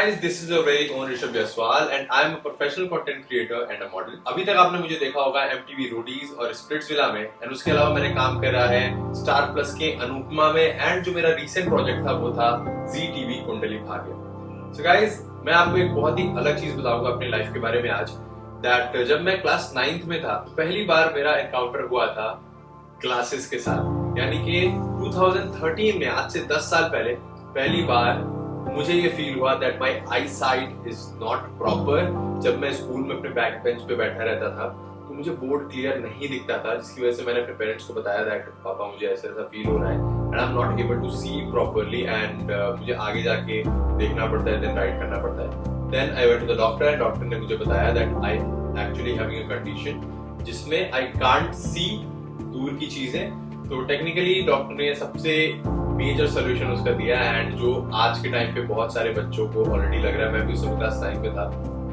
guys, this is your very own Rishabh Jaiswal and I am a professional content creator and a model. अभी तक आपने मुझे देखा होगा MTV रोडीज और स्प्लिट्सविला में एंड उसके अलावा मैंने काम करा है स्टार प्लस के अनुपमा में एंड जो मेरा रीसेंट प्रोजेक्ट था वो था जी TV Kundali Bhagya. So guys, मैं आपको एक बहुत ही अलग चीज बताऊंगा अपनी लाइफ के बारे में आज। दैट जब मैं क्लास 9th में था पहली बार मेरा एनकाउंटर हुआ था ग्लासेस के साथ, यानी कि 2013 में, आज से 10 साल पहले पहली बार मुझे ये फील हुआ that my I site is not proper. जब मैं स्कूल में अपने बैक बेंच पे बैठा रहता था तो मुझे बोर्ड क्लियर नहीं दिखता था, जिसकी वजह से मैंने अपने पेरेंट्स को बताया दैट पापा मुझे ऐसा ऐसा फील हो रहा है and I am not able to see properly and मुझे आगे जाके देखना पड़ता है, देन राइट करना पड़ता है। Then I went to the doctor and doctor ने मुझे बताया that I actually having a condition जिसमें आई कांट सी दूर की चीजें। तो टेक्निकली डॉक्टर ने सबसे मेजर सोल्यूशन उसका दिया एंड जो आज के टाइम पे बहुत सारे बच्चों को ऑलरेडी लग रहा है, मैं भी उस क्लास टाइम पे था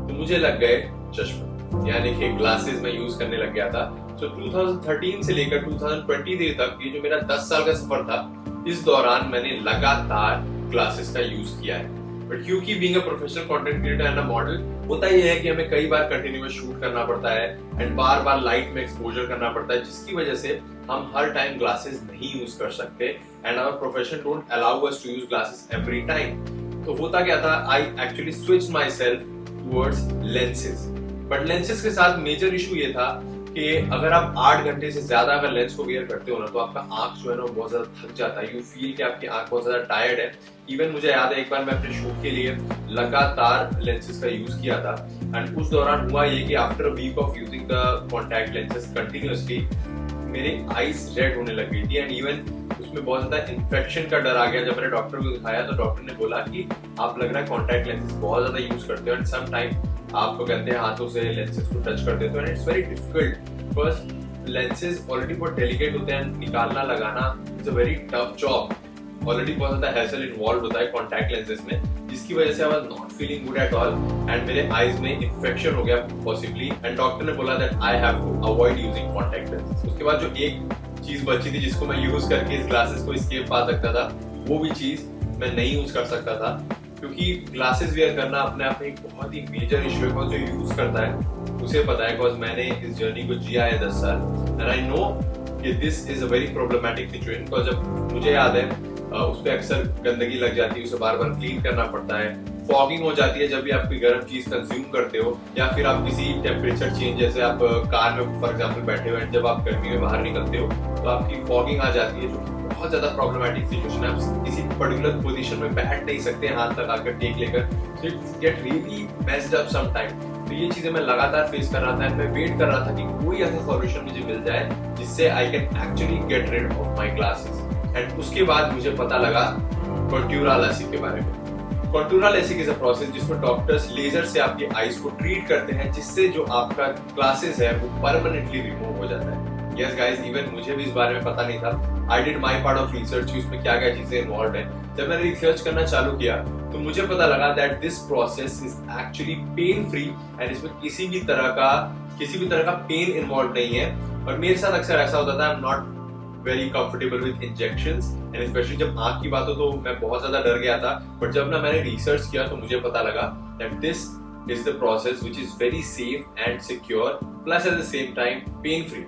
तो मुझे लग गए चश्मे, यानी कि ग्लासेस में यूज करने लग गया था। तो 2013 से लेकर 2020 तक ये जो मेरा 10 साल का सफर था, इस दौरान मैंने लगातार ग्लासेस का यूज किया है। बट क्योंकि being a professional content creator and a model होता ये है कि हमें कई बार कंटिन्यूअस शूट करना पड़ता है एंड बार बार लाइट में एक्सपोजर करना पड़ता है, जिसकी वजह से हम हर टाइम ग्लासेस नहीं यूज कर सकते and our profession don't allow us to use glasses every time. तो होता क्या था, I actually switch myself towards lenses. But lenses के साथ मेजर इशू ये था कि अगर आप 8 घंटे से ज्यादा अगर लेंस को वियर करते हो ना तो आपका आंख जो है ना बहुत ज्यादा थक जाता है। यू फील कि आपकी आंख बहुत ज्यादा टायर्ड है। इवन मुझे याद है एक बार मैं अपने शूट के लिए लगातार लेंसेज का यूज किया था एंड उस दौरान हुआ ये कि after a week of using the contact lenses continuously मेरी आईज रेड होने लग गई थी एंड इवन उसमें बहुत ज्यादा इन्फेक्शन का डर आ गया। जब मैंने डॉक्टर को दिखाया तो डॉक्टर ने बोला कि आप लग रहा है कॉन्टैक्ट लेंसेज बहुत ज्यादा यूज करते हो एंड सम टाइम आप कहते हैं हाथों से लेंसेज को टच कर देते हो and it's very difficult because lenses already बहुत डेलिकेट होते हैं, निकालना लगाना it's a very tough job. Already बहुत ज्यादा हैसल इन्वॉल्व होता है कॉन्टैक्ट लेंसेज में, जिसकी वजह से I was not feeling good at all and मेरे आईज में इन्फेक्शन हो गया पॉसिबली एंड डॉक्टर ने बोला that I have to avoid using contact lenses. उसके बाद जो एक चीज बची थी जिसको मैं यूज करके इस ग्लासेस को एस्केप पा सकता था, वो भी चीज मैं नहीं यूज कर सकता था, क्योंकि ग्लासेस वेयर करना अपने आप में एक बहुत ही मेजर इशू है। जो यूज करता है उसे पता है, बिकॉज मैंने इस जर्नी को जिया है 10 साल एंड आई नो कि this is a very problematic situation. Because जब मुझे याद है उस पर अक्सर गंदगी लग जाती है, उसे बार बार क्लीन करना पड़ता है। फॉगिंग हो जाती है जब भी आप कोई गर्म चीज कंज्यूम करते हो या फिर आप किसी टेम्परेचर चेंज, जैसे आप कार में फॉर एग्जांपल बैठे हो एंड जब आप गर्मी में बाहर निकलते हो तो आपकी फॉगिंग आ जाती है, जो बहुत ज्यादा प्रॉब्लमैटिक सिचुएशन है। आप किसी पर्टिकुलर पोजीशन में बैठ नहीं सकते हाथ लगाकर टेक लेकर, so it get really messed up some time. तो ये चीजें मैं लगातार फेस कर रहा था एंड मैं वेट कर रहा था कि कोई ऐसा सॉल्यूशन मुझे मिल जाए जिससे I can actually get rid of my glasses. And उसके बाद मुझे पता लगा कॉन्टूरा लेसिक के बारे में। कॉन्टूरा लेसिक इज अ प्रोसेस जिसमें डॉक्टर्स लेजर से आपकी आईज को ट्रीट करते हैं, जिससे जो आपका ग्लासेस है वो परमानेंटली रिमूव हो जाता है। यस गाइस, इवन मुझे भी इस बारे में पता नहीं था। I did my part of research, उसमें क्या क्या चीजें इन्वॉल्व है। जब मैंने रिसर्च करना चालू किया तो मुझे पता लगा that this process is actually pain free and इसमें किसी भी तरह का पेन इन्वॉल्व नहीं है। और मेरे साथ अक्सर ऐसा होता था, आई am not very comfortable with injections and specially जब आंख की बात हो तो मैं बहुत ज्यादा डर गया था। बट जब ना मैंने रिसर्च किया तो मुझे पता लगा that this is the process which is very safe and secure plus at the same time pain free,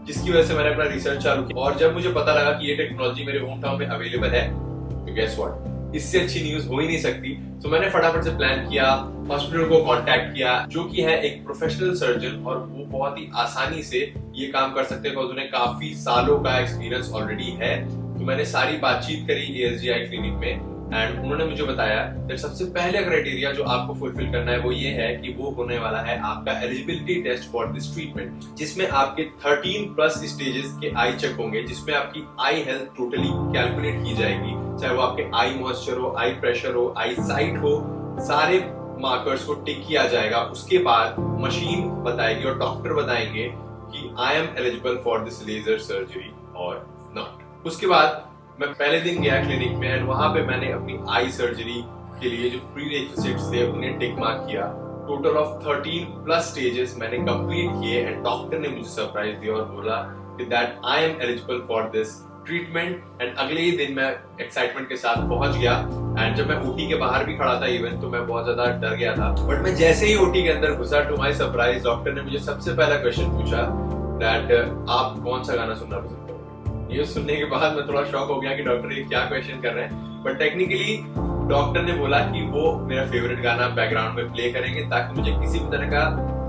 जिसकी वजह से मैंने अपना रिसर्च चालू किया। और जब मुझे पता लगा कि ये टेक्नोलॉजी मेरे होम टाउन में अवेलेबल है तो गेस व्हाट, इससे अच्छी न्यूज हो ही नहीं सकती। तो मैंने फटाफट से प्लान किया, हॉस्पिटल को कांटेक्ट किया जो कि है एक प्रोफेशनल सर्जन और वो बहुत ही आसानी से ये काम कर सकते हैं बिकॉज उन्हें काफी सालों का एक्सपीरियंस ऑलरेडी है। तो मैंने सारी बातचीत करी ASGI क्लिनिक में एंड उन्होंने मुझे बताया कि सबसे पहले क्राइटेरिया जो आपको फुलफिल करना है वो ये है कि वो होने वाला है आपका eligibility test for this treatment, जिसमें आपके 13+ स्टेजेस के आई चेक होंगे, जिसमें आपकी आई हेल्थ टोटली कैलकुलेट की जाएगी, चाहे वो आपके आई मॉइस्चर हो, आई प्रेशर हो, आई साइट हो, सारे मार्कर्स को टिक किया जाएगा। उसके बाद मशीन बताएगी और डॉक्टर बताएंगे कि I am eligible for this laser surgery और नॉट। उसके बाद मैं पहले दिन गया क्लिनिक में एंड वहां पे मैंने अपनी आई सर्जरी के लिए जो प्रीरेक्विजिट्स थे उन्हें टिक मार्क किया। टोटल ऑफ 13+ स्टेजेस मैंने कंप्लीट किए एंड डॉक्टर ने मुझे सरप्राइज दिया और बोला कि that I am eligible for this treatment and अगले ही दिन मैं एक्साइटमेंट के साथ पहुंच गया। एंड जब मैं ओटी के बाहर भी खड़ा था इवन, तो मैं बहुत ज्यादा डर गया था। बट मैं जैसे ही ओटी के अंदर घुसा, टू माय सरप्राइज डॉक्टर ने मुझे सबसे पहला क्वेश्चन पूछा दैट आप कौन सा गाना सुनना पसंद करोगे। ये सुनने के बाद मैं थोड़ा शॉक हो गया कि डॉक्टर ये क्या क्वेश्चन कर रहे हैं। बट टेक्निकली डॉक्टर ने बोला कि वो मेरा फेवरेट गाना बैकग्राउंड में प्ले करेंगे ताकि मुझे किसी भी तरह का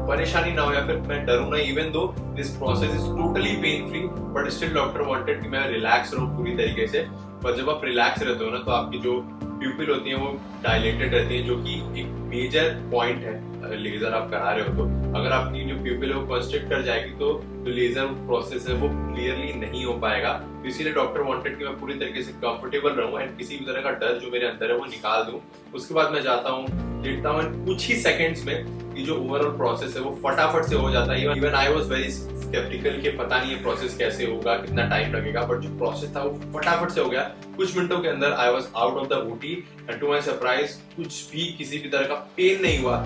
परेशानी ना हो या फिर मैं डरूं ना। Even though this process is totally pain free, but still doctor wanted कि मैं रिलैक्स रहूं पूरी तरीके से। पर जब आप रिलैक्स रहते हो ना, तो आपकी जो प्यूपिल होती है वो डायलेटेड रहती है, जो कि एक मेजर पॉइंट है अगर लेजर आप करा रहे हो तो। अगर आपकी जो प्यूपिल है वो कंस्ट्रिक्ट कर जाएगी तो जो लेजर प्रोसेस है वो क्लियरली नहीं हो पाएगा। तो इसीलिए डॉक्टर वांटेड कि मैं पूरी तरीके से कंफर्टेबल रहूं एंड किसी भी तरह का डर जो मेरे अंदर है वो निकाल दूं। उसके बाद मैं जाता हूँ, देखता हूँ कुछ ही सेकंड्स में कि जो ओवरऑल प्रोसेस है वो फटाफट से हो जाता है। Even I was very sceptical कि पता नहीं ये प्रोसेस कैसे होगा, कितना टाइम लगेगा, बट जो प्रोसेस था वो फटाफट से हो गया। कुछ मिनटों के अंदर I was out of the OT and to my surprise कुछ भी किसी भी तरह का पेन नहीं हुआ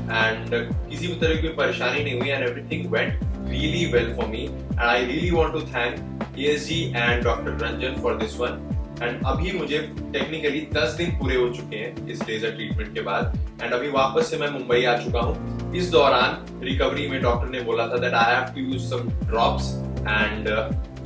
एंड किसी भी तरह की परेशानी नहीं हुई and everything went really well for me and I really want to thank ESG and Dr. Ranjan for this one। And अभी मुझे टेक्निकली 10 दिन पूरे हो चुके हैं इस लेजर ट्रीटमेंट के बाद एंड अभी वापस से मैं मुंबई आ चुका हूँ। इस दौरान रिकवरी में डॉक्टर ने बोला था that I have to use some drops and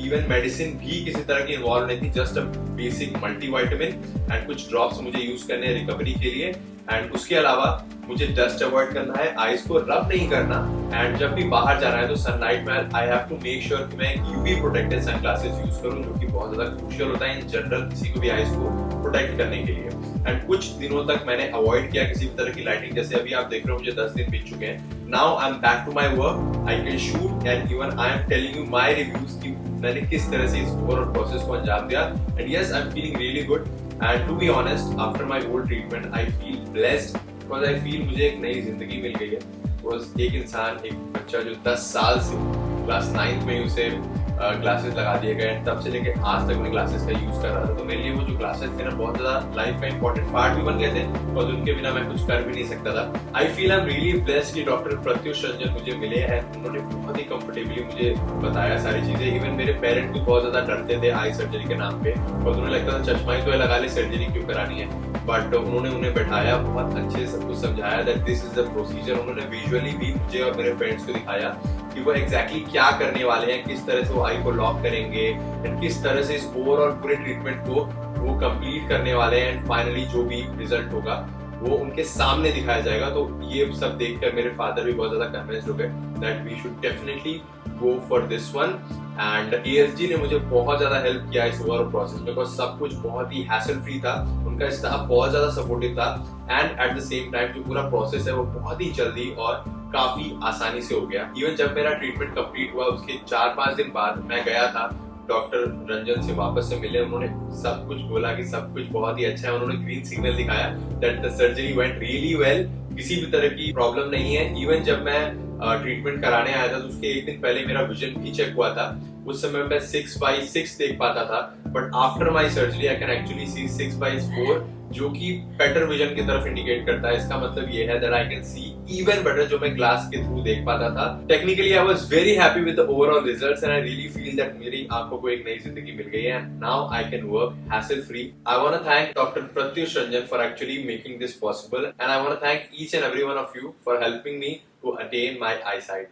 even medicine भी किसी तरह की इन्वॉल्व नहीं थी, just a basic multivitamin and कुछ ड्रॉप्स मुझे यूज करने हैं रिकवरी के लिए। एंड उसके अलावा मुझे डस्ट अवॉइड करना है, आईज को रब नहीं करना एंड जब भी बाहर जाना है तो सनलाइट में I have to make sure कि मैं यूवी प्रोटेक्टेड सनग्लासेस यूज करूं, जो कि बहुत ज्यादा क्रूशियल होता है इन जनरल किसी को भी आईज को प्रोटेक्ट करने के लिए। एंड कुछ दिनों तक मैंने अवॉइड किया किसी भी तरह की लाइटिंग, जैसे अभी आप देख रहे हो मुझे 10 दिन बीत चुके हैं। Now I am back to my work, I can shoot and even I am telling you my reviews कि मैंने किस तरह से इस ओवरऑल प्रोसेस को अंजाम दिया। And yes, I am feeling really good and to be honest after my whole treatment I feel blessed because I feel मुझे एक नई जिंदगी मिल गई है। बिकॉज एक इंसान, एक बच्चा जो 10 साल से क्लास 9th में उसे ग्लासेस लगा दिए गए, तब से लेके आज तक मैं ग्लासेस का यूज कर रहा था, तो मेरे लिए वो जो ग्लासेस थे ना बहुत ज्यादा लाइफ का इंपॉर्टेंट पार्ट भी बन गए थे और उनके बिना मैं कुछ कर भी नहीं सकता था। I feel I am really blessed कि डॉक्टर प्रत्युष रंजन मुझे मिले हैं। उन्होंने बहुत ही कंफर्टेबली मुझे बताया सारी चीजें। इवन मेरे पेरेंट्स भी बहुत ज्यादा डरते थे आई सर्जरी के नाम पे और उन्हें लगता था चश्मा ही तो लगा ले, सर्जरी क्यों करानी है, बट उन्होंने उन्हें बैठाया, बहुत अच्छे से सब कुछ समझाया that this is the procedure. उन्होंने विजुअली भी मुझे और मेरे फ्रेंड्स को दिखाया कि वो एग्जैक्टली क्या करने वाले हैं, किस तरह से वो आई को लॉक करेंगे एंड किस तरह से इस ओवरऑल पूरे ट्रीटमेंट को वो कंप्लीट करने वाले हैं एंड फाइनली जो भी रिजल्ट होगा वो उनके सामने दिखाया जाएगा। तो ये सब देखकर मेरे फादर भी बहुत ज्यादा कन्विंस्ड हो गए that we should definitely go for this one. And ESG ने मुझे बहुत ज्यादा हेल्प किया इस ओवरऑल प्रोसेस में, बिकॉज सब कुछ बहुत ही हैसल फ्री था, उनका स्टाफ बहुत ज्यादा सपोर्टिव था and at the same time जो पूरा प्रोसेस है वो बहुत ही जल्दी और काफी आसानी से हो गया। इवन जब मेरा ट्रीटमेंट कंप्लीट हुआ उसके 4-5 दिन बाद मैं गया था डॉक्टर रंजन से वापस से मिले। उन्होंने सब कुछ बोला कि सब कुछ बहुत ही अच्छा है, उन्होंने ग्रीन सिग्नल दिखाया that the surgery went really well, किसी भी तरह की प्रॉब्लम नहीं है। इवन जब मैं ट्रीटमेंट कराने आया था तो उसके एक दिन पहले मेरा विजन भी चेक हुआ था, उस समय मैं 6/6 देख पाता था, but after my surgery I can actually see 6/4, जो कि बेटर विजन की तरफ इंडिकेट करता है। इसका मतलब ये है that I can see even better जो मैं ग्लास के थ्रू देख पाता था। Technically I was very happy with the overall results and I really feel that मेरी आंखों को एक नई जिंदगी मिल गई है and now I can work hassle free. I want to thank doctor Pratyush Ranjan for actually making this possible and I want to thank each and every one of you for helping me to attain my eyesight।